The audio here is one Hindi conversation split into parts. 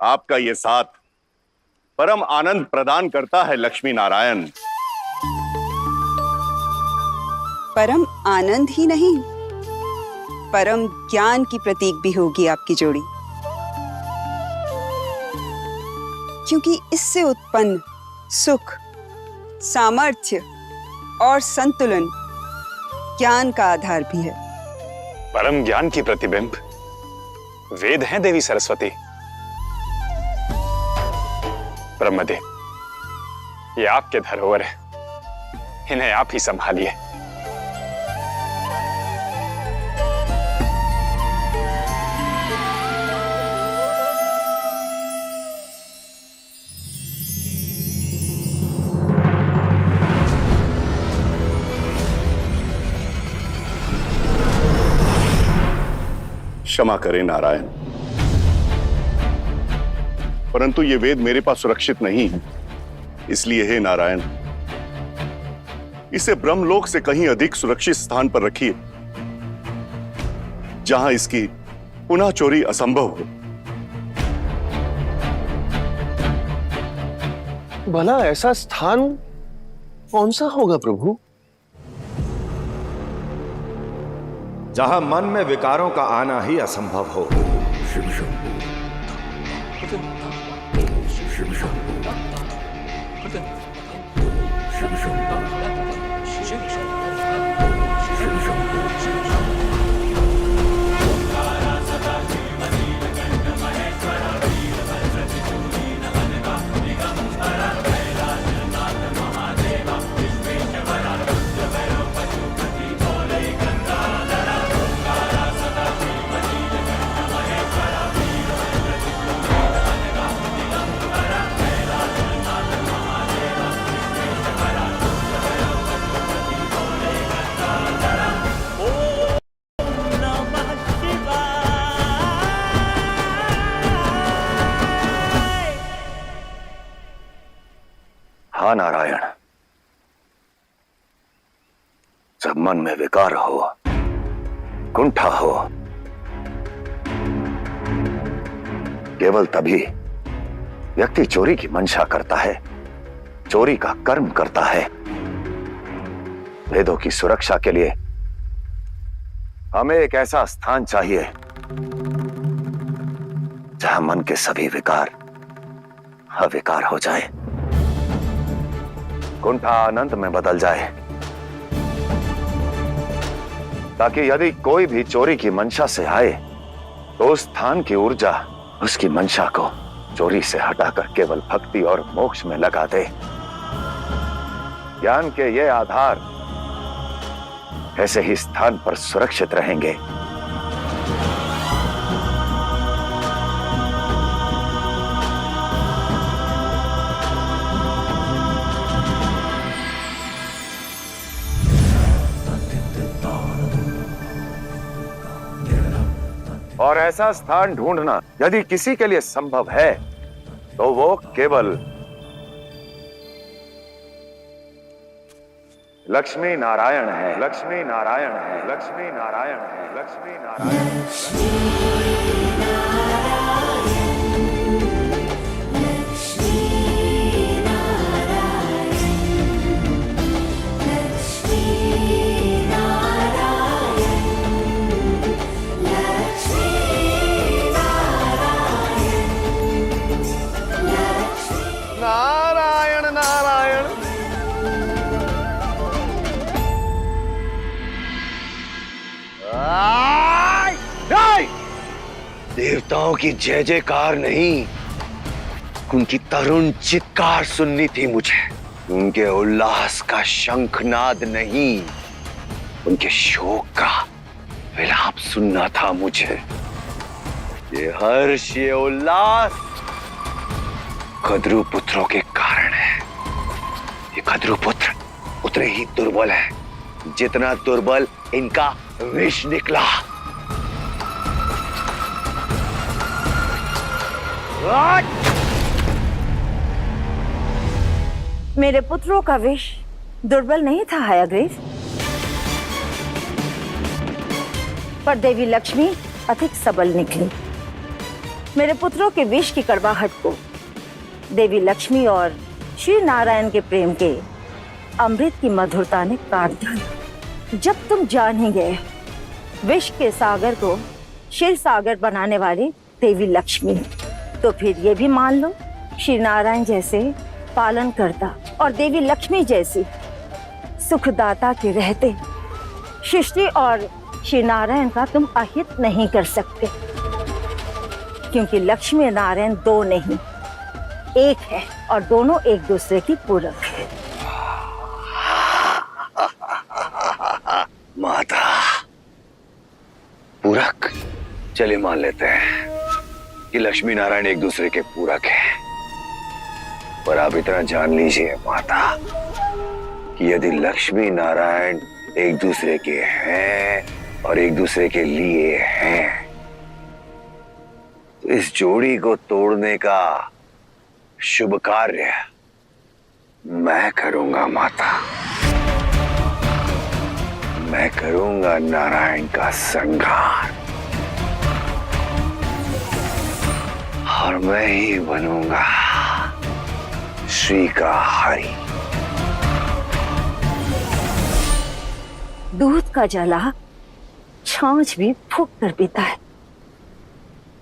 आपका ये साथ परम आनंद प्रदान करता है लक्ष्मी नारायण। परम आनंद ही नहीं, परम ज्ञान की प्रतीक भी होगी आपकी जोड़ी, क्योंकि इससे उत्पन्न सुख, सामर्थ्य और संतुलन ज्ञान का आधार भी है। परम ज्ञान की प्रतिबिंब वेद हैं देवी सरस्वती। ब्रह्मदेव, ये आपके धरोहर है, इन्हें आप ही संभालिए। क्षमा करें नारायण, परंतु ये वेद मेरे पास सुरक्षित नहीं है। इसलिए हे नारायण, इसे ब्रह्मलोक से कहीं अधिक सुरक्षित स्थान पर रखिए, जहां इसकी पुनः चोरी असंभव हो। भला ऐसा स्थान कौन सा होगा प्रभु? जहां मन में विकारों का आना ही असंभव हो। शिव शंभू, शिव शंभू, शिव शंभू, शिव शंभू। हाँ नारायण, जब मन में विकार हो, कुंठा हो, केवल तभी व्यक्ति चोरी की मंशा करता है, चोरी का कर्म करता है। वेदों की सुरक्षा के लिए हमें एक ऐसा स्थान चाहिए जहां मन के सभी विकार अविकार हो जाए, कुंठा अनंत में बदल जाए, ताकि यदि कोई भी चोरी की मंशा से आए तो उस स्थान की ऊर्जा उसकी मंशा को चोरी से हटाकर केवल भक्ति और मोक्ष में लगा दे। ज्ञान के ये आधार ऐसे ही स्थान पर सुरक्षित रहेंगे। और ऐसा स्थान ढूंढना यदि किसी के लिए संभव है तो वो केवल लक्ष्मी नारायण है। लक्ष्मी नारायण है। लक्ष्मी नारायण है। लक्ष्मी नारायण। नारायण नारायण। देवताओं की जय जयकार नहीं, उनकी तरुण चित्कार सुननी थी मुझे। उनके उल्लास का शंखनाद नहीं, उनके शोक का विलाप सुनना था मुझे। ये हर्ष, ये उल्लास खद्रू पुत्रों के कारण है। ये खद्रू पुत्र उतने ही दुर्बल हैं जितना दुर्बल इनका विष निकला। मेरे पुत्रों का विष दुर्बल नहीं था हयाग्रीव, पर देवी लक्ष्मी अधिक सबल निकली। मेरे पुत्रों के विष की कड़वाहट को देवी लक्ष्मी और श्री नारायण के प्रेम के अमृत की मधुरता ने काट दिया। जब तुम जान ही गए विष के सागर को क्षीर सागर बनाने वाली देवी लक्ष्मी, तो फिर ये भी मान लो श्री नारायण जैसे पालन करता और देवी लक्ष्मी जैसी सुखदाता के रहते सृष्टि और श्री नारायण का तुम अहित नहीं कर सकते, क्योंकि लक्ष्मी नारायण दो नहीं एक है और दोनों एक दूसरे की पूरक है। माता पूरक, चलिए मान लेते हैं कि लक्ष्मी नारायण एक दूसरे के पूरक हैं, पर आप इतना जान लीजिए माता कि यदि लक्ष्मी नारायण एक दूसरे के हैं और एक दूसरे के लिए हैं, तो इस जोड़ी को तोड़ने का शुभ कार्य मैं करूंगा माता। मैं करूंगा नारायण का संहार और मैं ही बनूंगा श्री का हरि। दूध का जला छाछ भी फूंक कर पीता है,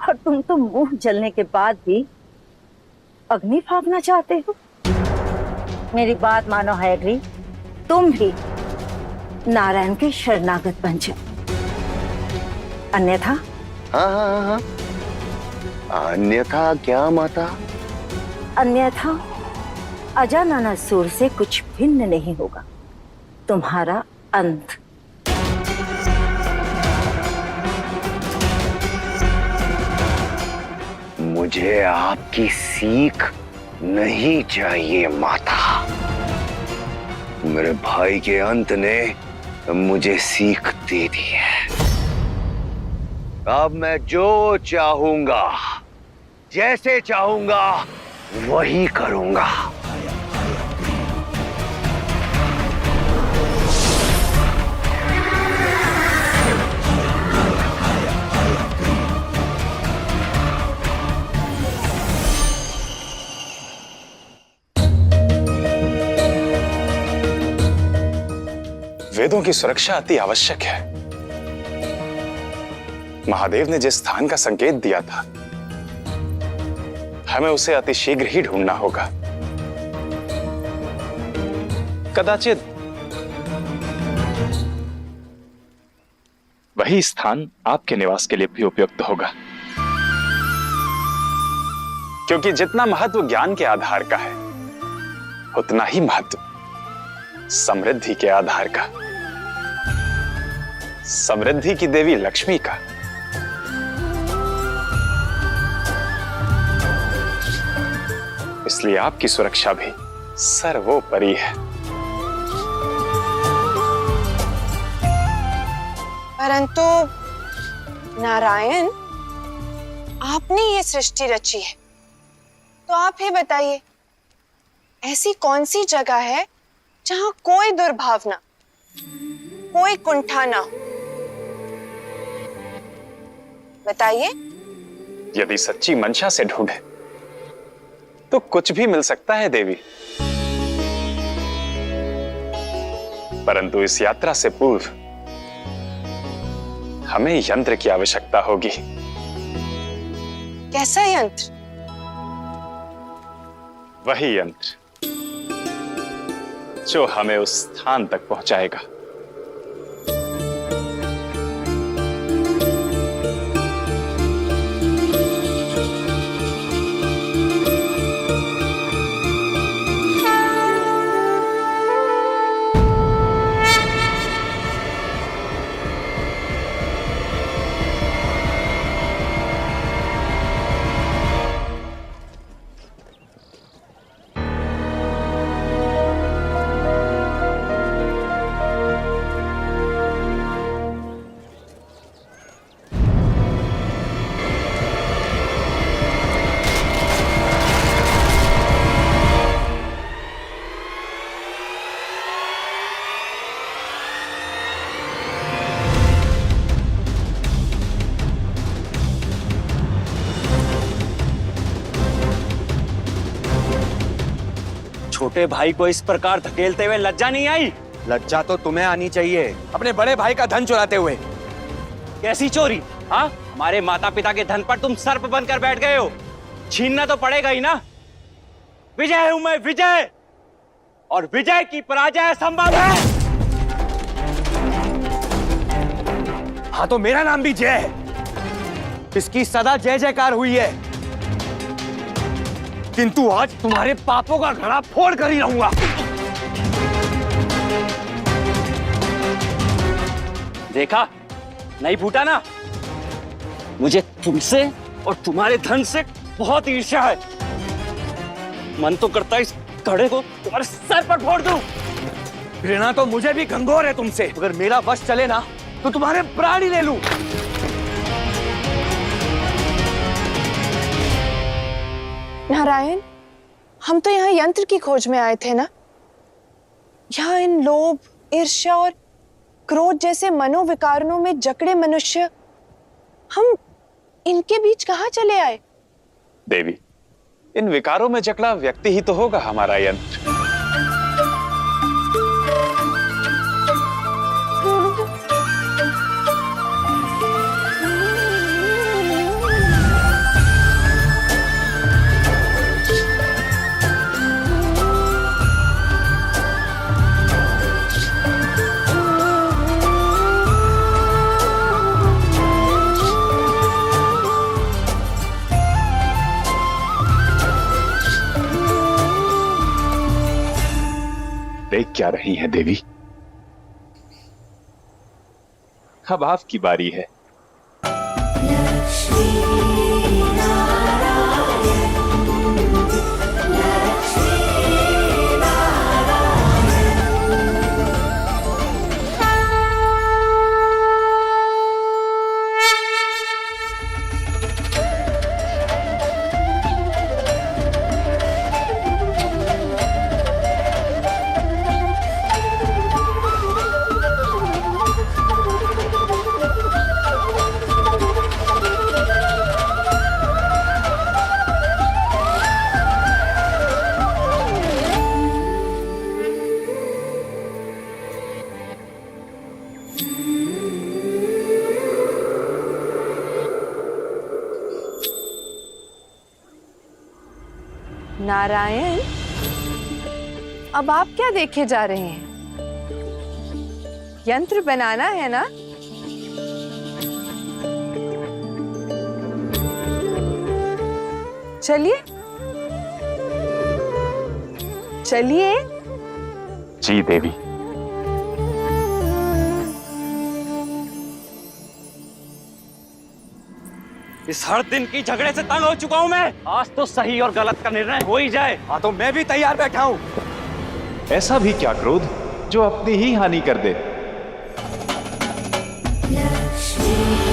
और तुम तो मुंह जलने के बाद भी अग्नि फाँकना चाहते हो। मेरी बात मानो हैग्री, तुम भी नारायण के शरणागत बन जाओ, अन्यथा। हाँ, अन्यथा क्या माता? अन्यथा अजाननासुर से कुछ भिन्न नहीं होगा तुम्हारा अंत। मुझे आपकी सीख नहीं चाहिए माता। मेरे भाई के अंत ने मुझे सीख दे दी है। अब मैं जो चाहूंगा, जैसे चाहूंगा वही करूंगा। वेदों की सुरक्षा अति आवश्यक है। महादेव ने जिस स्थान का संकेत दिया था, हमें उसे अति शीघ्र ही ढूंढना होगा। कदाचित वही स्थान आपके निवास के लिए भी उपयुक्त होगा, क्योंकि जितना महत्व ज्ञान के आधार का है, उतना ही महत्व समृद्धि के आधार का, समृद्धि की देवी लक्ष्मी का। इसलिए आपकी सुरक्षा भी सर्वोपरि है। परंतु नारायण, आपने ये सृष्टि रची है, तो आप ही बताइए, ऐसी कौन सी जगह है जहां कोई दुर्भावना, कोई कुंठा ना हो? बताइए। यदि सच्ची मंशा से ढूंढे तो कुछ भी मिल सकता है देवी, परंतु इस यात्रा से पूर्व हमें यंत्र की आवश्यकता होगी। कैसा यंत्र? वही यंत्र जो हमें उस स्थान तक पहुंचाएगा। छोटे भाई को इस प्रकार धकेलते हुए लज्जा नहीं आई? लज्जा तो तुम्हें आनी चाहिए, अपने बड़े भाई का धन चुराते हुए। कैसी चोरी? हाँ, हमारे माता पिता के धन पर तुम सर्प बनकर बैठ गए हो। छीनना तो पड़ेगा ही ना। विजय हूं मैं, विजय, और विजय की पराजय असंभव है। हाँ तो मेरा नाम भी जय है, इसकी सदा जय जयकार हुई है, किंतु आज तुम्हारे पापों का घड़ा फोड़ कर ही रहूंगा। देखा, नहीं फूटा ना? मुझे तुमसे और तुम्हारे धन से बहुत ईर्ष्या है। मन तो करता है इस घड़े को तुम्हारे सर पर फोड़ दूं। घृणा तो मुझे भी घंघोर है तुमसे। अगर मेरा वश चले ना तो तुम्हारे प्राण ही ले लूं। नारायण, हम तो यहाँ यंत्र की खोज में आए थे ना। यहाँ इन लोभ, ईर्ष्या और क्रोध जैसे मनोविकारों में जकड़े मनुष्य, हम इनके बीच कहाँ चले आए? देवी, इन विकारों में जकड़ा व्यक्ति ही तो होगा हमारा यंत्र। देख क्या रही हैं देवी? अब आपकी बारी है। नारायण, अब आप क्या देखे जा रहे हैं? यंत्र बनाना है ना? चलिए चलिए। जी देवी। इस हर दिन की झगड़े से तंग हो चुका हूं मैं। आज तो सही और गलत का निर्णय हो ही जाए। हाँ तो मैं भी तैयार बैठा हूं। ऐसा भी क्या क्रोध जो अपनी ही हानि कर दे? लक्ष्मी